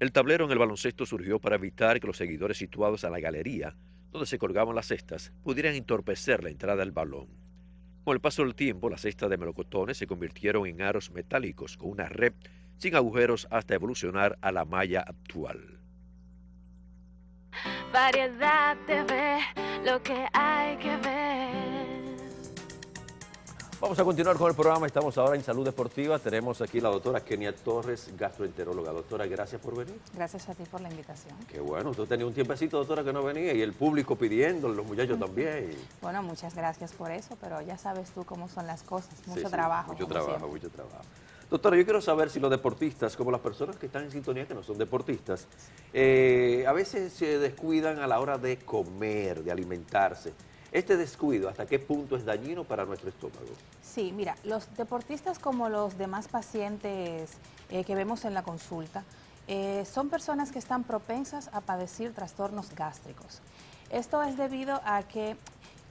El tablero en el baloncesto surgió para evitar que los seguidores situados a la galería, donde se colgaban las cestas, pudieran entorpecer la entrada del balón. Con el paso del tiempo, las cestas de melocotones se convirtieron en aros metálicos con una red sin agujeros hasta evolucionar a la malla actual. Variedad TV, lo que hay que ver. Vamos a continuar con el programa. Estamos ahora en Salud Deportiva. Tenemos aquí la doctora Kenia Torres, gastroenteróloga. Doctora, gracias por venir. Gracias a ti por la invitación. Qué bueno, usted tenía un tiempecito, doctora, que no venía y el público pidiendo, los muchachos también. Bueno, muchas gracias por eso, pero ya sabes tú cómo son las cosas, mucho Sí, trabajo. mucho como trabajo, siempre. mucho trabajo. Doctora, yo quiero saber si los deportistas, como las personas que están en sintonía, que no son deportistas, a veces se descuidan a la hora de comer, de alimentarse. Este descuido, ¿hasta qué punto es dañino para nuestro estómago? Sí, mira, los deportistas como los demás pacientes que vemos en la consulta, son personas que están propensas a padecer trastornos gástricos. Esto es debido a que,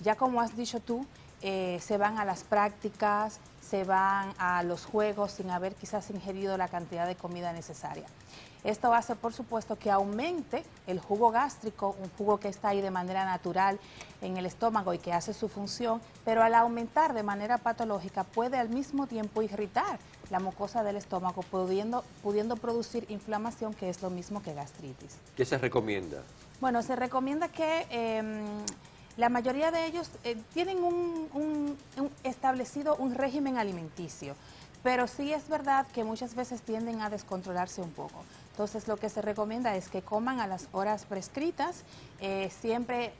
ya como has dicho tú, se van a las prácticas, se van a los juegos sin haber quizás ingerido la cantidad de comida necesaria. Esto hace, por supuesto, que aumente el jugo gástrico, un jugo que está ahí de manera natural en el estómago y que hace su función, pero al aumentar de manera patológica puede al mismo tiempo irritar la mucosa del estómago, pudiendo producir inflamación, que es lo mismo que gastritis. ¿Qué se recomienda? Bueno, se recomienda que la mayoría de ellos tienen establecido un régimen alimenticio, pero sí es verdad que muchas veces tienden a descontrolarse un poco. Entonces lo que se recomienda es que coman a las horas prescritas, siempre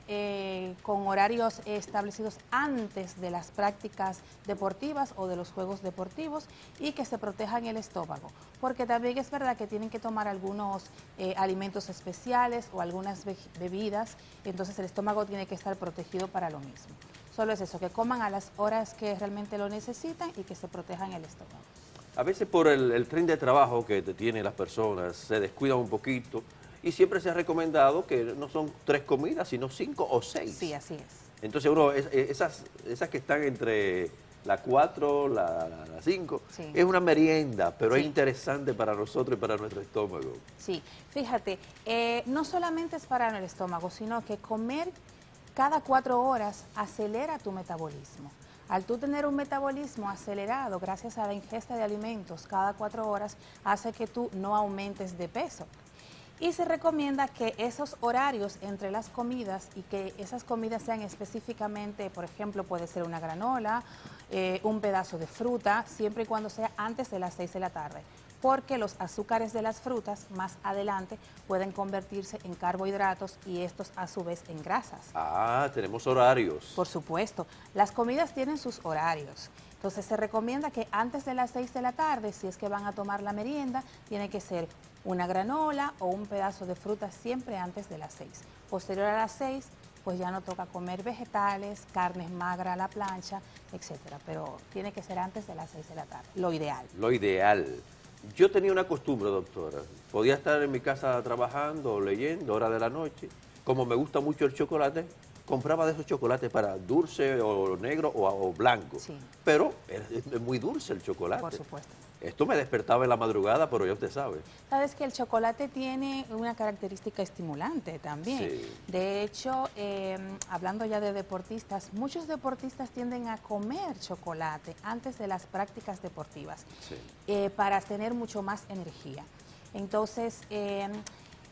con horarios establecidos antes de las prácticas deportivas o de los juegos deportivos, y que se protejan el estómago, porque también es verdad que tienen que tomar algunos alimentos especiales o algunas bebidas, entonces el estómago tiene que estar protegido para lo mismo. Solo es eso, que coman a las horas que realmente lo necesitan y que se protejan el estómago. A veces por el tren de trabajo que tienen las personas, se descuidan un poquito y siempre se ha recomendado que no son 3 comidas, sino 5 o 6. Sí, así es. Entonces uno, esas que están entre la 4, la 5, Sí. es una merienda, pero es Sí. interesante para nosotros y para nuestro estómago. Sí, fíjate, no solamente es para el estómago, sino que comer cada 4 horas acelera tu metabolismo. Al tú tener un metabolismo acelerado gracias a la ingesta de alimentos cada 4 horas, hace que tú no aumentes de peso. Y se recomienda que esos horarios entre las comidas, y que esas comidas sean específicamente, por ejemplo, puede ser una granola, un pedazo de fruta, siempre y cuando sea antes de las 6 de la tarde, porque los azúcares de las frutas más adelante pueden convertirse en carbohidratos y estos a su vez en grasas. Ah, tenemos horarios. Por supuesto, las comidas tienen sus horarios. Entonces se recomienda que antes de las 6 de la tarde, si es que van a tomar la merienda, tiene que ser una granola o un pedazo de fruta siempre antes de las 6. Posterior a las 6, pues ya no toca comer vegetales, carnes magras a la plancha, etcétera. Pero tiene que ser antes de las 6 de la tarde, lo ideal. Lo ideal. Yo tenía una costumbre, doctora. Podía estar en mi casa trabajando o leyendo, hora de la noche. Como me gusta mucho el chocolate, compraba de esos chocolates para dulce o negro o blanco. Sí. Pero es muy dulce el chocolate. Por supuesto. Esto me despertaba en la madrugada, pero ya usted sabe. Sabes que el chocolate tiene una característica estimulante también. Sí. De hecho, hablando ya de deportistas, muchos deportistas tienden a comer chocolate antes de las prácticas deportivas, Sí. para tener mucho más energía. Entonces,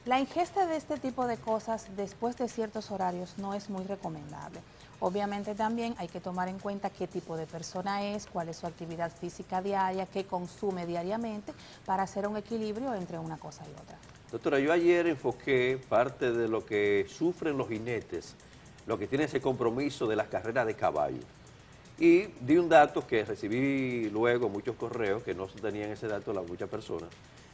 la ingesta de este tipo de cosas después de ciertos horarios no es muy recomendable. Obviamente también hay que tomar en cuenta qué tipo de persona es, cuál es su actividad física diaria, qué consume diariamente, para hacer un equilibrio entre una cosa y otra. Doctora, yo ayer enfoqué parte de lo que sufren los jinetes, lo que tiene ese compromiso de las carreras de caballo. Y di un dato que recibí luego muchos correos que no tenían ese dato muchas personas,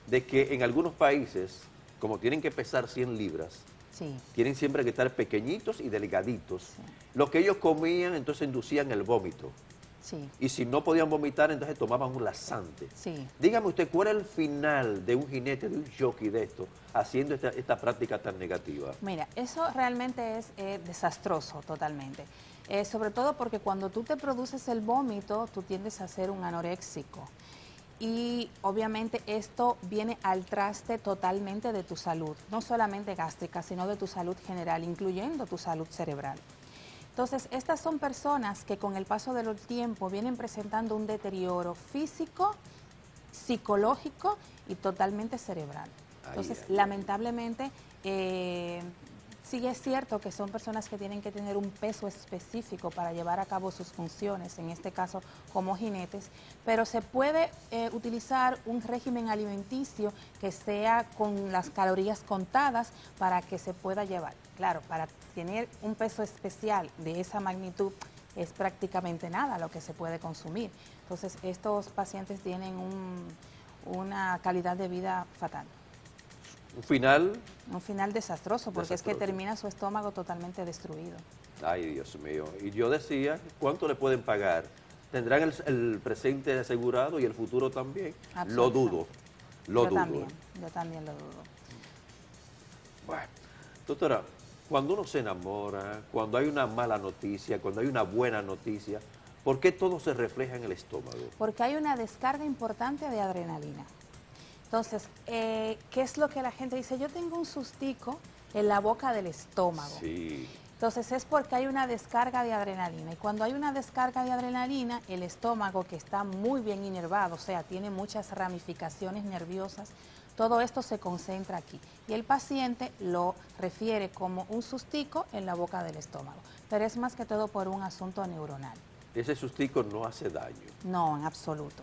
de que en algunos países, como tienen que pesar 100 libras, Sí, tienen siempre que estar pequeñitos y delgaditos. sí, Lo que ellos comían entonces inducían el vómito. sí, Y si no podían vomitar, entonces tomaban un laxante. sí. Dígame usted, ¿cuál es el final de un jinete, de un jockey de esto, haciendo esta práctica tan negativa? Mira, eso realmente es desastroso totalmente. Sobre todo porque cuando tú te produces el vómito, tú tiendes a ser un anoréxico. y obviamente esto viene al traste totalmente de tu salud, no solamente gástrica, sino de tu salud general, incluyendo tu salud cerebral. Entonces, estas son personas que con el paso del tiempo vienen presentando un deterioro físico, psicológico y totalmente cerebral. Entonces, lamentablemente, sí es cierto que son personas que tienen que tener un peso específico para llevar a cabo sus funciones, en este caso como jinetes, pero se puede utilizar un régimen alimenticio que sea con las calorías contadas para que se pueda llevar. Claro, para tener un peso especial de esa magnitud es prácticamente nada lo que se puede consumir. Entonces, estos pacientes tienen una calidad de vida fatal. Un final. Un final desastroso, porque es que termina su estómago totalmente destruido. Ay, Dios mío. Y yo decía, ¿cuánto le pueden pagar? ¿Tendrán el presente asegurado y el futuro también? Lo dudo. Lo dudo. Yo también lo dudo. Bueno, doctora, cuando uno se enamora, cuando hay una mala noticia, cuando hay una buena noticia, ¿por qué todo se refleja en el estómago? Porque hay una descarga importante de adrenalina. Entonces, ¿qué es lo que la gente dice? Yo tengo un sustico en la boca del estómago. Sí. Entonces, es porque hay una descarga de adrenalina. Y cuando hay una descarga de adrenalina, el estómago, que está muy bien inervado, o sea, tiene muchas ramificaciones nerviosas, todo esto se concentra aquí. Y el paciente lo refiere como un sustico en la boca del estómago. Pero es más que todo por un asunto neuronal. Ese sustico no hace daño. No, en absoluto.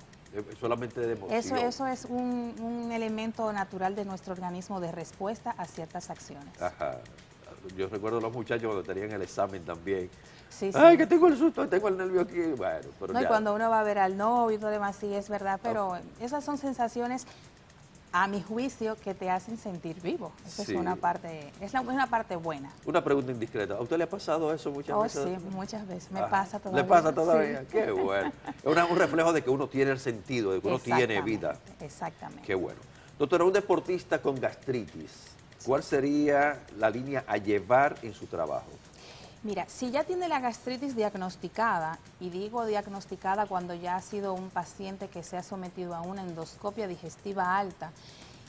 Solamente de emoción. Eso es un elemento natural de nuestro organismo de respuesta a ciertas acciones. Ajá. Yo recuerdo a los muchachos cuando tenían el examen también. Sí, Ay, sí. que tengo el susto, tengo el nervio aquí. Bueno, pero No, y ya. cuando uno va a ver al novio y todo demás, sí, es verdad, pero esas son sensaciones, a mi juicio, que te hacen sentir vivo. Esa Sí. es una parte, una parte buena. Una pregunta indiscreta. ¿A usted le ha pasado eso muchas veces? Sí, muchas veces. Me Ajá. pasa todavía. ¿Le pasa todavía? Sí. Qué bueno. Es un reflejo de que uno tiene el sentido, de que uno tiene vida. Exactamente. Qué bueno. Doctora, un deportista con gastritis, ¿cuál sería la línea a llevar en su trabajo? Mira, si ya tiene la gastritis diagnosticada, y digo diagnosticada cuando ya ha sido un paciente que se ha sometido a una endoscopia digestiva alta,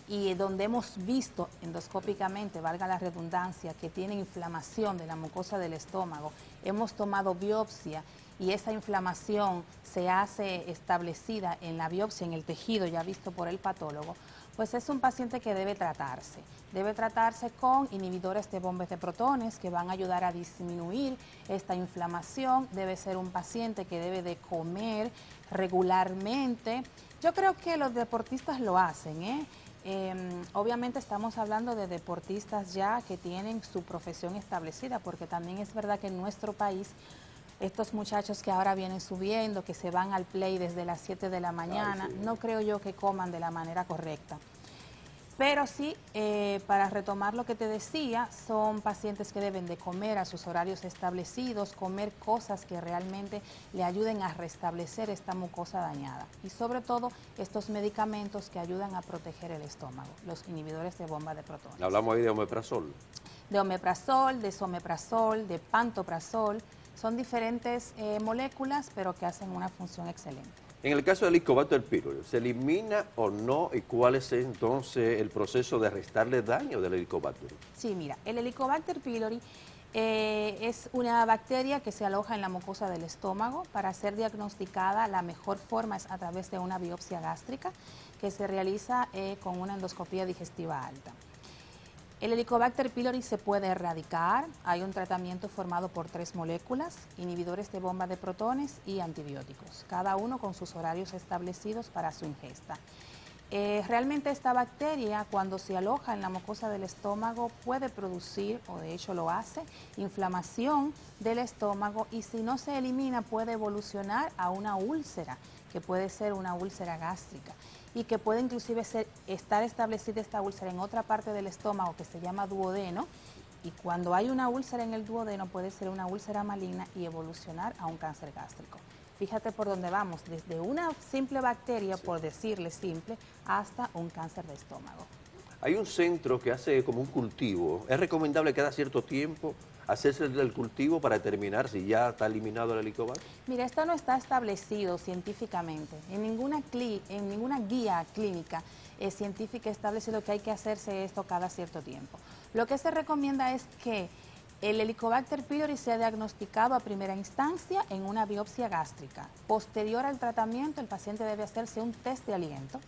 y donde hemos visto endoscópicamente, valga la redundancia, que tiene inflamación de la mucosa del estómago, hemos tomado biopsia y esa inflamación se hace establecida en la biopsia, en el tejido ya visto por el patólogo, pues es un paciente que debe tratarse. Debe tratarse con inhibidores de bombas de protones que van a ayudar a disminuir esta inflamación. Debe ser un paciente que debe de comer regularmente. Yo creo que los deportistas lo hacen, obviamente estamos hablando de deportistas ya que tienen su profesión establecida, porque también es verdad que en nuestro país estos muchachos que ahora vienen subiendo, que se van al play desde las 7 de la mañana, sí. no creo yo que coman de la manera correcta. Pero sí, para retomar lo que te decía, son pacientes que deben de comer a sus horarios establecidos, comer cosas que realmente le ayuden a restablecer esta mucosa dañada. Y sobre todo, estos medicamentos que ayudan a proteger el estómago, los inhibidores de bomba de protones. Hablamos ahí de omeprazol. De omeprazol, de someprazol, de pantoprazol. Son diferentes moléculas, pero que hacen una función excelente. En el caso del Helicobacter pylori, ¿se elimina o no? ¿Y cuál es entonces el proceso de restarle daño del Helicobacter? Sí, mira, el Helicobacter pylori es una bacteria que se aloja en la mucosa del estómago. Para ser diagnosticada, la mejor forma es a través de una biopsia gástrica que se realiza con una endoscopía digestiva alta. El Helicobacter pylori se puede erradicar. Hay un tratamiento formado por 3 moléculas, inhibidores de bomba de protones y antibióticos, cada uno con sus horarios establecidos para su ingesta. Realmente esta bacteria, cuando se aloja en la mucosa del estómago, puede producir, o de hecho lo hace, inflamación del estómago, y si no se elimina puede evolucionar a una úlcera, que puede ser una úlcera gástrica, y que puede inclusive estar establecida esta úlcera en otra parte del estómago que se llama duodeno, y cuando hay una úlcera en el duodeno puede ser una úlcera maligna y evolucionar a un cáncer gástrico. Fíjate por dónde vamos, desde una simple bacteria, por decirle simple, hasta un cáncer de estómago. Hay un centro que hace como un cultivo. ¿Es recomendable cada cierto tiempo hacerse el cultivo para determinar si ya está eliminado el helicobacter? Mira, esto no está establecido científicamente. En ninguna guía clínica científica establecido que hay que hacerse esto cada cierto tiempo. Lo que se recomienda es que el Helicobacter pylori sea diagnosticado a primera instancia en una biopsia gástrica. Posterior al tratamiento, el paciente debe hacerse un test de aliento,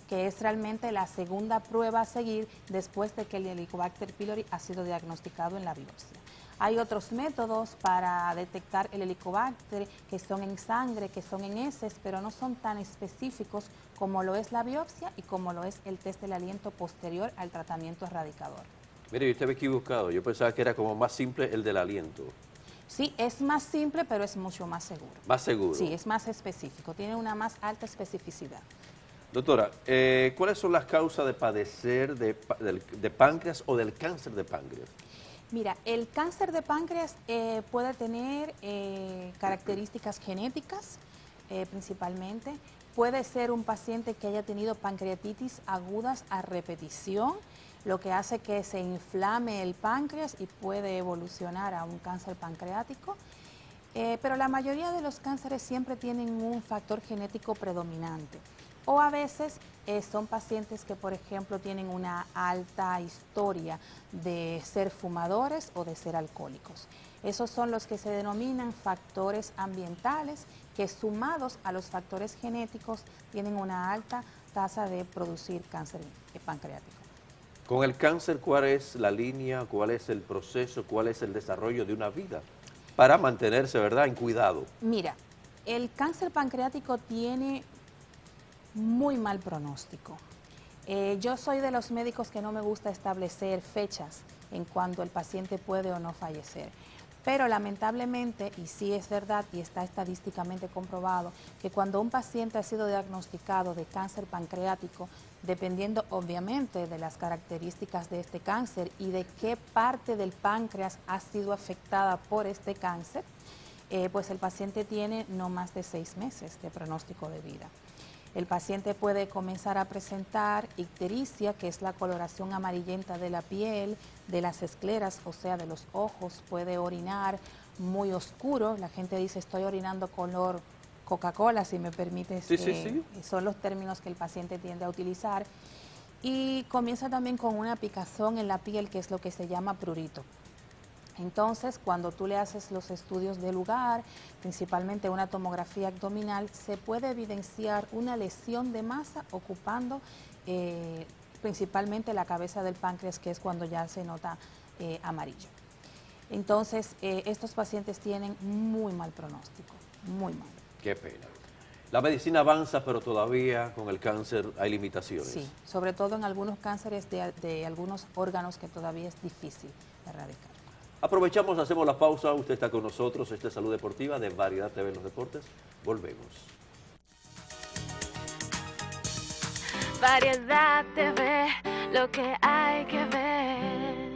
que es realmente la segunda prueba a seguir después de que el Helicobacter pylori ha sido diagnosticado en la biopsia. Hay otros métodos para detectar el Helicobacter que son en sangre, que son en heces, pero no son tan específicos como lo es la biopsia y como lo es el test del aliento posterior al tratamiento erradicador. Mire, yo estaba equivocado. Yo pensaba que era como más simple el del aliento. Sí, es más simple, pero es mucho más seguro. Más seguro. Sí, es más específico, tiene una más alta especificidad. Doctora, ¿cuáles son las causas de padecer de páncreas o del cáncer de páncreas? Mira, el cáncer de páncreas puede tener características genéticas principalmente. Puede ser un paciente que haya tenido pancreatitis agudas a repetición, lo que hace que se inflame el páncreas y puede evolucionar a un cáncer pancreático. Pero la mayoría de los cánceres siempre tienen un factor genético predominante. O a veces son pacientes que, por ejemplo, tienen una alta historia de ser fumadores o de ser alcohólicos. Esos son los que se denominan factores ambientales, que sumados a los factores genéticos tienen una alta tasa de producir cáncer pancreático. Con el cáncer, ¿cuál es la línea, cuál es el proceso, cuál es el desarrollo de una vida para mantenerse, ¿verdad?, en cuidado? Mira, el cáncer pancreático tiene muy mal pronóstico. Yo soy de los médicos que no me gusta establecer fechas en cuando el paciente puede o no fallecer. Pero lamentablemente, y sí es verdad y está estadísticamente comprobado, que cuando un paciente ha sido diagnosticado de cáncer pancreático, dependiendo obviamente de las características de este cáncer y de qué parte del páncreas ha sido afectada por este cáncer, pues el paciente tiene no más de 6 meses de pronóstico de vida. El paciente puede comenzar a presentar ictericia, que es la coloración amarillenta de la piel, de las escleras, o sea, de los ojos. Puede orinar muy oscuro. La gente dice, estoy orinando color Coca-Cola, si me permites. Sí. Son los términos que el paciente tiende a utilizar. Y comienza también con una picazón en la piel, que es lo que se llama prurito. Entonces, cuando tú le haces los estudios de lugar, principalmente una tomografía abdominal, se puede evidenciar una lesión de masa ocupando principalmente la cabeza del páncreas, que es cuando ya se nota amarillo. Entonces, estos pacientes tienen muy mal pronóstico, muy mal. Qué pena. La medicina avanza, pero todavía con el cáncer hay limitaciones. Sí, sobre todo en algunos cánceres de algunos órganos que todavía es difícil erradicar. Aprovechamos, hacemos la pausa. Usted está con nosotros. Esta es Salud Deportiva de Variedad TV en los Deportes. Volvemos. Variedad TV, lo que hay que ver.